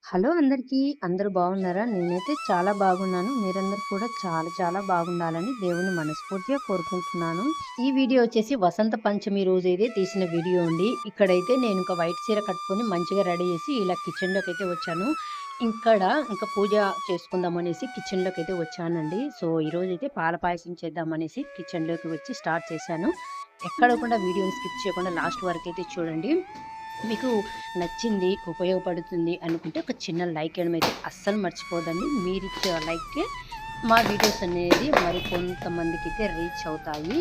Hello అందరికీ. అందరూ బాగున్నారా? నేనైతే చాలా బాగున్నాను. మీరందరూ కూడా చాలా చాలా బాగుండాలని దేవుడిని మనస్ఫూర్తిగా కోరుకుంటున్నాను. ఈ వీడియో వచ్చేసి వసంత పంచమి రోజైతే తీసిన వీడియో అండి. ఇక్కడైతే నేను ఒక వైట్ చీర కట్టుకొని మంచిగా రెడీ చేసి ఇలా కిచెన్‌లోకైతే వచ్చాను. ఇక్కడ ఇంకా పూజ చేసుకుందామనేసి కిచెన్‌లోకైతే వచ్చానండి. సో, ఈరోజైతే పాల పాయసం చేద్దామనేసి కిచెన్‌లోకి వచ్చి స్టార్ట్ చేశాను. ఎక్కడ కూడా వీడియోని స్కిప్ చేయకుండా లాస్ట్ వరకైతే చూడండి. మీకు నచ్చింది, ఉపయోగపడుతుంది అనుకుంటే ఒక చిన్న లైక్ ఇయ్యడం అయితే అస్సలు మర్చిపోదండి. మీరిచ్చే లైకే మా వీడియోస్ అనేది మరి కొంతమందికైతే రీచ్ అవుతాయి.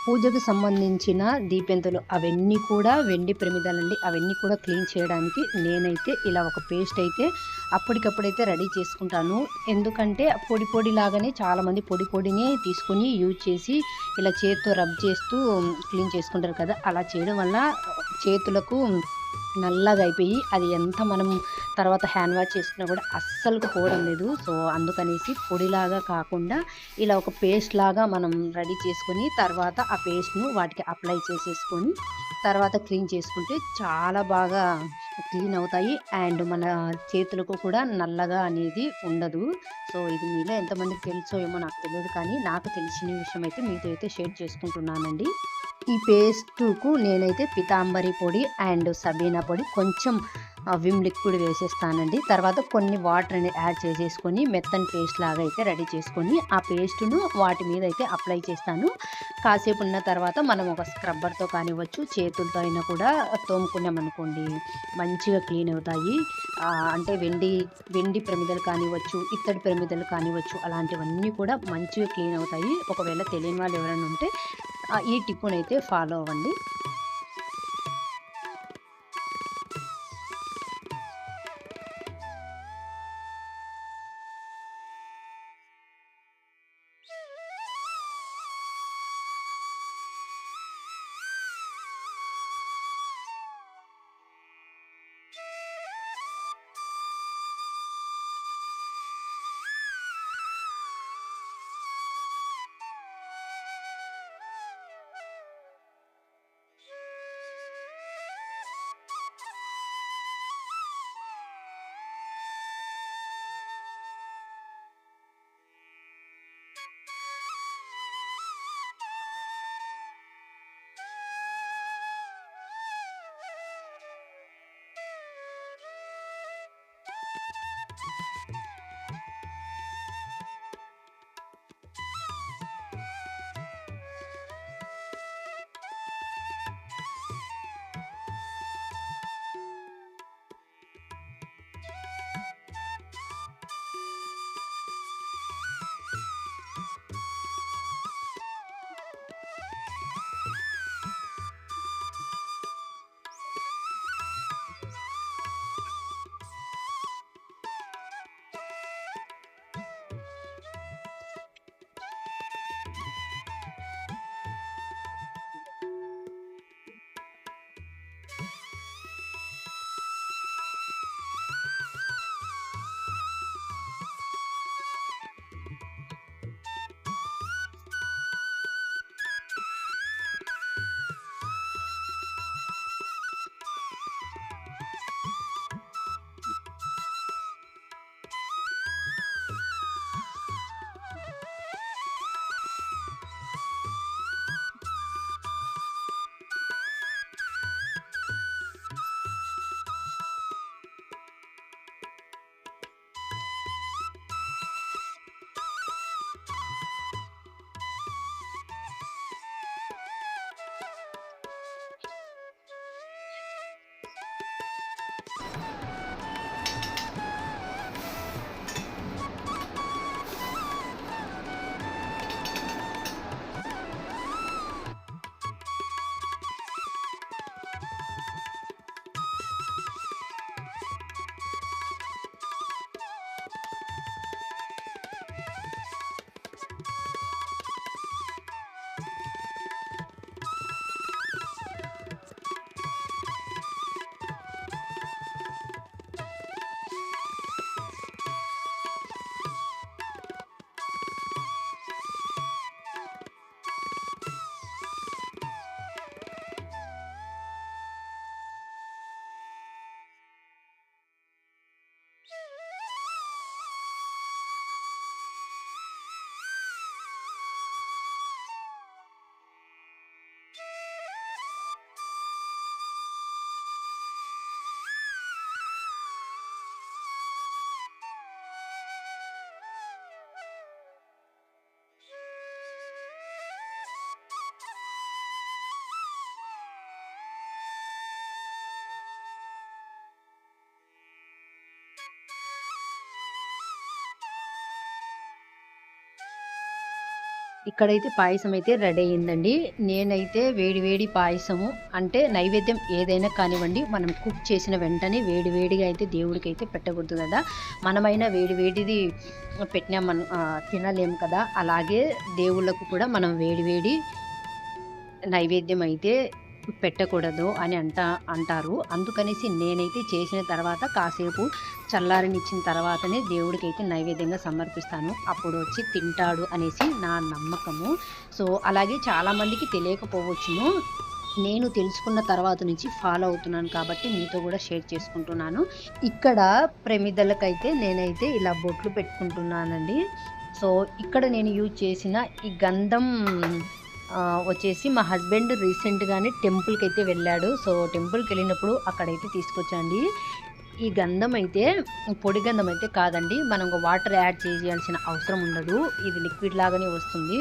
పూజకు సంబంధించిన దీపెంతులు అవన్నీ కూడా వెండి ప్రమిదలండి. అవన్నీ కూడా క్లీన్ చేయడానికి నేనైతే ఇలా ఒక పేస్ట్ అయితే అప్పటికప్పుడైతే రెడీ చేసుకుంటాను. ఎందుకంటే పొడి పొడి లాగానే చాలామంది పొడి పొడినే తీసుకొని యూజ్ చేసి ఇలా చేత్తో రబ్ చేస్తూ క్లీన్ చేసుకుంటారు కదా! అలా చేయడం వల్ల చేతులకు నల్లగా అయిపోయి అది ఎంత మనం తర్వాత హ్యాండ్ వాష్ చేసుకున్నా కూడా అస్సలుకు పోవడం లేదు. సో, అందుకనేసి పొడిలాగా కాకుండా ఇలా ఒక పేస్ట్ లాగా మనం రెడీ చేసుకొని తర్వాత ఆ పేస్ట్‌ను వాటికి అప్లై చేసేసుకొని తర్వాత క్లీన్ చేసుకుంటే చాలా బాగా క్లీన్ అవుతాయి. అండ్ మన చేతులకు కూడా నల్లగా అనేది ఉండదు. సో, ఇది మీలో ఎంతమందికి తెలుసో ఏమో నాకు తెలీదు కానీ నాకు తెలిసిన విషయం అయితే మీతో అయితే షేర్ చేసుకుంటున్నానండి. ఈ పేస్టుకు నేనైతే పితాంబరి పొడి అండ్ సబీనా పొడి కొంచెం విమ్ లిక్విడ్ వేసేస్తానండి. తర్వాత కొన్ని వాటర్ అనేది యాడ్ చేసేసుకొని మెత్తని పేస్ట్ లాగా అయితే రెడీ చేసుకొని ఆ పేస్టును వాటి మీద అయితే అప్లై చేస్తాను. కాసేపు ఉన్న తర్వాత మనం ఒక స్క్రబ్బర్‌తో కానివ్వచ్చు, చేతులతో అయినా కూడా తోముకున్నామనుకోండి మంచిగా క్లీన్ అవుతాయి. అంటే వెండి ప్రమిదలు కానివ్వచ్చు, ఇత్తడి ప్రమిదలు కానివ్వచ్చు అలాంటివన్నీ కూడా మంచిగా క్లీన్ అవుతాయి. ఒకవేళ తెలియని వాళ్ళు ఎవరైనా ఉంటే ఈ టిప్పునైతే ఫాలో అవ్వండి. ఇక్కడైతే పాయసం అయితే రెడీ అయిందండి. నేనైతే వేడి వేడి పాయసము అంటే నైవేద్యం ఏదైనా కానివ్వండి, మనం కుక్ చేసిన వెంటనే వేడి వేడిగా అయితే దేవుడికైతే పెట్టకూడదు కదా. మనమైనా వేడి వేడిది పెట్టినా మనం తినలేము కదా. అలాగే దేవుళ్ళకు కూడా మనం వేడి వేడి నైవేద్యం అయితే పెట్టకూడదు అని అంటారు. అందుకనేసి నేనైతే చేసిన తర్వాత కాసేపు చల్లారనిచ్చిన తర్వాతనే దేవుడికైతే నైవేద్యంగా సమర్పిస్తాను. అప్పుడు వచ్చి తింటాడు అనేసి నా నమ్మకము. సో అలాగే చాలామందికి తెలియకపోవచ్చును. నేను తెలుసుకున్న తర్వాత నుంచి ఫాలో అవుతున్నాను కాబట్టి మీతో కూడా షేర్ చేసుకుంటున్నాను. ఇక్కడ ప్రమిదలకైతే నేనైతే ఇలా బొట్లు పెట్టుకుంటున్నానండి. సో ఇక్కడ నేను యూజ్ చేసిన ఈ గంధం వచ్చేసి మా హస్బెండ్ రీసెంట్గానే టెంపుల్కి అయితే వెళ్ళాడు. సో టెంపుల్కి వెళ్ళినప్పుడు అక్కడైతే తీసుకొచ్చండి. ఈ గంధం అయితే పొడి గంధం అయితే కాదండి. మనం వాటర్ యాడ్ చేయాల్సిన అవసరం ఉండదు. ఇది లిక్విడ్ లాగానే వస్తుంది.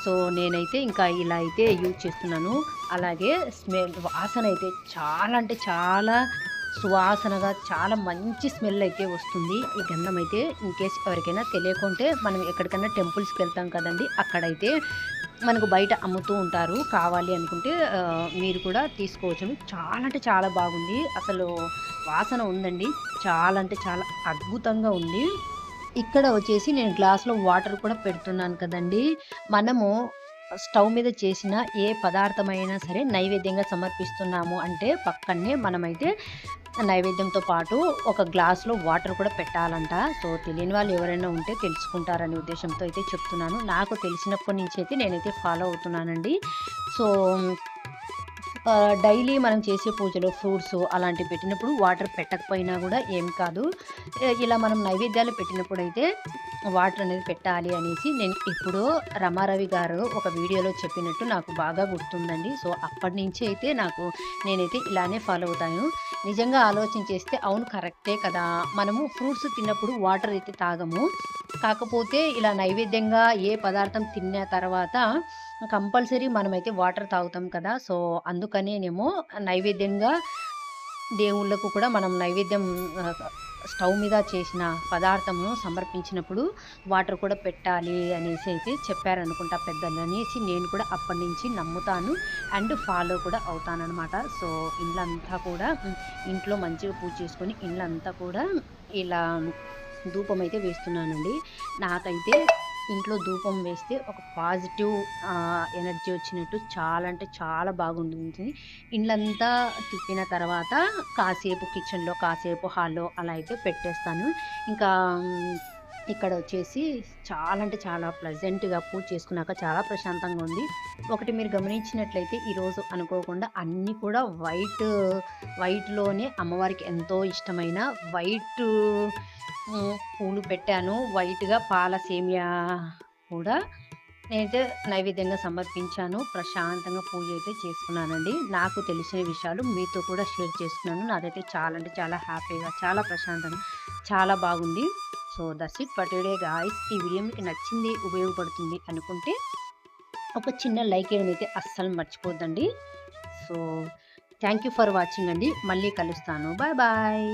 సో నేనైతే ఇంకా ఇలా అయితే యూజ్ చేస్తున్నాను. అలాగే వాసన అయితే చాలా అంటే చాలా సువాసనగా చాలా మంచి స్మెల్ అయితే వస్తుంది ఈ గంధం అయితే. ఇన్ కేస్ ఎవరికైనా తెలియకుంటే మనం ఎక్కడికైనా టెంపుల్స్కి వెళ్తాం కదండి, అక్కడైతే మనకు బయట అమ్ముతూ ఉంటారు. కావాలి అనుకుంటే మీరు కూడా తీసుకోవచ్చు. చాలా అంటే చాలా బాగుంది. అసలు వాసన ఉందండి, చాలా అంటే చాలా అద్భుతంగా ఉంది. ఇక్కడ వచ్చేసి నేను గ్లాస్లో వాటర్ కూడా పెడుతున్నాను కదండి. మనము స్టవ్ మీద చేసిన ఏ పదార్థమైనా సరే నైవేద్యంగా సమర్పిస్తున్నాము అంటే పక్కనే మనమైతే నైవేద్యంతో పాటు ఒక గ్లాస్లో వాటర్ కూడా పెట్టాలంట. సో తెలియని వాళ్ళు ఎవరైనా ఉంటే తెలుసుకుంటారనే ఉద్దేశంతో అయితే చెప్తున్నాను. నాకు తెలిసినప్పటి నుంచి అయితే నేనైతే ఫాలో అవుతున్నానండి. సో డైలీ మనం చేసే పూజలో ఫ్రూట్స్ అలాంటివి పెట్టినప్పుడు వాటర్ పెట్టకపోయినా కూడా ఏం కాదు. ఇలా మనం నైవేద్యాలు పెట్టినప్పుడు అయితే వాటర్ అనేది పెట్టాలి అనేసి నేను ఎప్పుడో రమారవి గారు ఒక వీడియోలో చెప్పినట్టు నాకు బాగా గుర్తుందండి. సో అప్పటి నుంచి అయితే నేనైతే ఇలానే ఫాలో అవుతాను. నిజంగా ఆలోచన చేస్తే అవును కరెక్టే కదా. మనము ఫ్రూట్స్ తిన్నప్పుడు వాటర్ అయితే తాగము. కాకపోతే ఇలా నైవేద్యంగా ఏ పదార్థం తిన్న తర్వాత కంపల్సరీ మనమైతే వాటర్ తాగుతాం కదా. సో అందుకనేనేమో నైవేద్యంగా దేవుళ్ళకు కూడా మనం నైవేద్యం స్టవ్ మీద చేసిన పదార్థమును సమర్పించినప్పుడు వాటర్ కూడా పెట్టాలి అనేసి అయితే చెప్పారనుకుంటా పెద్దలు అనేసి నేను కూడా అప్పటి నుంచి నమ్ముతాను అండ్ ఫాలో కూడా అవుతానన్నమాట. సో ఇళ్ళంతా కూడా ఇంట్లో మంచిగా పూజ చేసుకొని ఇళ్ళంతా కూడా ఇలా ధూపం అయితే వేస్తున్నానండి. నాకైతే ఇంట్లో ధూపం వేస్తే ఒక పాజిటివ్ ఎనర్జీ వచ్చినట్టు చాలా అంటే చాలా బాగుంటుంది. ఇళ్ళంతా తిప్పిన తర్వాత కాసేపు కిచెన్లో కాసేపు హాల్లో అలా అయితే పెట్టేస్తాను. ఇంకా ఇక్కడ వచ్చేసి చాలా అంటే చాలా ప్లెజెంట్గా పూజ చేసుకున్నాక చాలా ప్రశాంతంగా ఉంది. ఒకటి మీరు గమనించినట్లయితే ఈరోజు అనుకోకుండా అన్నీ కూడా వైట్లోనే అమ్మవారికి ఎంతో ఇష్టమైన వైట్ పూలు పెట్టాను. వైట్గా పాల సేమియా కూడా నేనైతే నైవేద్యంగా సమర్పించాను. ప్రశాంతంగా పూజ అయితే చేసుకున్నానండి. నాకు తెలిసిన విషయాలు మీతో కూడా షేర్ చేసుకున్నాను. నాకైతే చాలా అంటే చాలా హ్యాపీగా చాలా ప్రశాంతంగా చాలా బాగుంది. So that's it for today guys. ఈ వీడియో మీకు నచ్చింది, ఉపయోగపడుతుంది అనుకుంటే ఒక చిన్న లైక్ వేయడం అయితే అస్సలు మర్చిపోద్దండి. So thank you for watching అండి. మళ్ళీ కలుస్తాను. Bye bye.